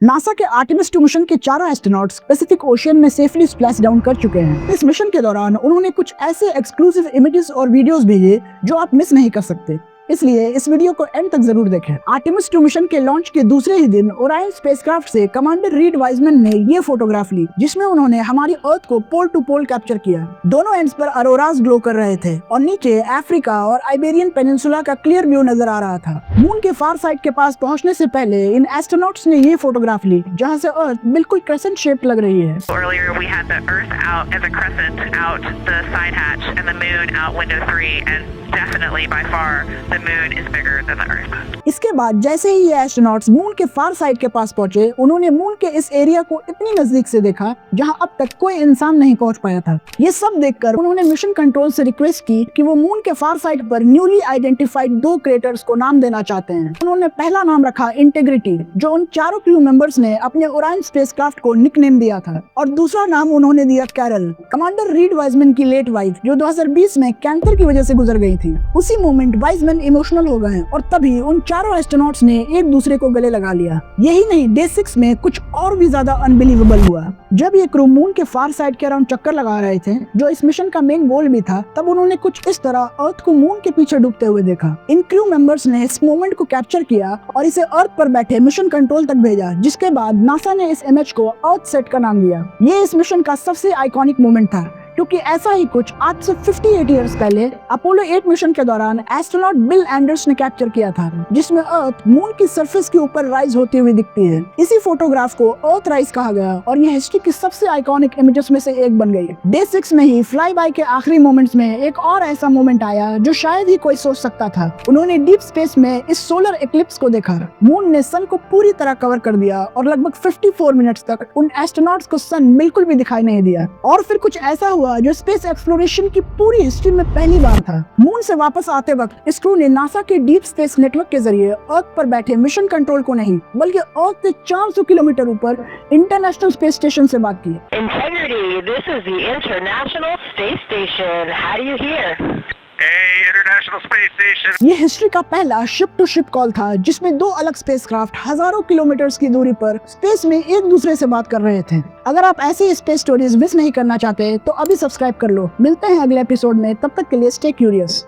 NASA के Artemis 2 mission के चारों एस्ट्रोनॉट्स पैसिफिक ओशियन में सेफली स्प्लैश डाउन कर चुके हैं। इस मिशन के दौरान उन्होंने कुछ ऐसे एक्सक्लूसिव इमेजेस और वीडियोस भेजे जो आप मिस नहीं कर सकते, इसलिए इस वीडियो को एंड तक जरूर देखें। आर्टेमिस 2 मिशन के लॉन्च के दूसरे ही दिन ओरायन स्पेसक्राफ्ट से कमांडर रीड वाइजमैन ने ये फोटोग्राफ ली, जिसमें उन्होंने हमारी अर्थ को पोल टू पोल कैप्चर किया। दोनों एंड्स पर अरोरास ग्लो कर रहे थे और नीचे अफ्रीका और आइबेरियन पेनिनसुला का क्लियर व्यू नजर आ रहा था। मून के फार साइड के पास पहुंचने से पहले इन एस्ट्रोनॉट्स ने ये फोटोग्राफ ली, जहां से अर्थ बिल्कुल क्रेसेंट शेप लग रही है। Earlier we had the Earth out as a crescent out the side hatch and the moon out window 3, and definitely by far the moon is bigger than the Earth. इसके बाद जैसे ही ये astronauts moon के फार side के पास पहुंचे, उन्होंने moon के इस एरिया को इतनी नजदीक से देखा जहां अब तक कोई इंसान नहीं पहुंच पाया था। ये सब देखकर उन्होंने मिशन कंट्रोल से रिक्वेस्ट की कि वो मून के फार साइड पर न्यूली आइडेंटिफाइड 2 क्रेटर्स को नाम देना चाहते हैं। उन्होंने पहला नाम रखा इंटेग्रिटी, जो उन चारों क्रू मेंबर्स ने अपने ओरायन स्पेसक्राफ्ट को निकनेम दिया था, और दूसरा नाम उन्होंने दिया कैरल, कमांडर रीड वाइजमैन की लेट वाइफ, जो 2020 में कैंसर की वजह से गुजर गई थी। उसी मोमेंट वाइजमैन इमोशनल हो गए और तभी उन चारों एस्ट्रोनॉट्स ने एक दूसरे को गले लगा लिया। यही नहीं, डे 6 में कुछ और भी ज्यादा अनबिलीवेबल हुआ। जब ये क्रू मून के फार साइड के अराउंड चक्कर लगा रहे थे, जो इस मिशन का मेन गोल भी था, तब उन्होंने कुछ इस तरह अर्थ को मून के पीछे डूबते हुए देखा। इन क्रू मेंबर्स ने इस मोमेंट को कैप्चर किया और इसे अर्थ पर बैठे मिशन कंट्रोल तक भेजा, जिसके बाद नासा ने इस इमेज को अर्थ सेट का नाम दिया। ये इस मिशन का सबसे आइकॉनिक मोमेंट था, क्योंकि ऐसा ही कुछ आज से 58 इयर्स पहले अपोलो 8 मिशन के दौरान एस्ट्रोनॉट बिल एंडर्स ने कैप्चर किया था, जिसमें अर्थ मून की सरफेस के ऊपर राइज होती हुई दिखती है। इसी फोटोग्राफ को अर्थ राइज कहा गया और यह हिस्ट्री की सबसे आइकॉनिक इमेजेस में से एक बन गई। डे 6 में ही फ्लाई बाय के आखिरी मोमेंट्स में एक और ऐसा मोमेंट आया जो शायद ही कोई सोच सकता था। उन्होंने डीप स्पेस में इस सोलर इक्लिप्स को देखा। मून ने सन को पूरी तरह कवर कर दिया और लगभग 54 मिनट्स तक उन एस्ट्रोनॉट्स को सन बिल्कुल भी दिखाई नहीं दिया। और फिर कुछ ऐसा हुआ जो स्पेस एक्सप्लोरेशन की पूरी हिस्ट्री में पहली बार था। मून से वापस आते वक्त इस क्रू ने नासा के डीप स्पेस नेटवर्क के जरिए अर्थ पर बैठे मिशन कंट्रोल को नहीं, बल्कि अर्थ से 400 किलोमीटर ऊपर इंटरनेशनल स्पेस स्टेशन से बात की। Integrity, this is the International Space Station. How do you hear? Hey, International Space Station. ये हिस्ट्री का पहला शिप टू शिप कॉल था, जिसमें 2 अलग स्पेसक्राफ्ट हजारों किलोमीटर्स की दूरी पर स्पेस में एक दूसरे से बात कर रहे थे। अगर आप ऐसी स्पेस स्टोरीज मिस नहीं करना चाहते तो अभी सब्सक्राइब कर लो। मिलते हैं अगले एपिसोड में, तब तक के लिए स्टे क्यूरियस।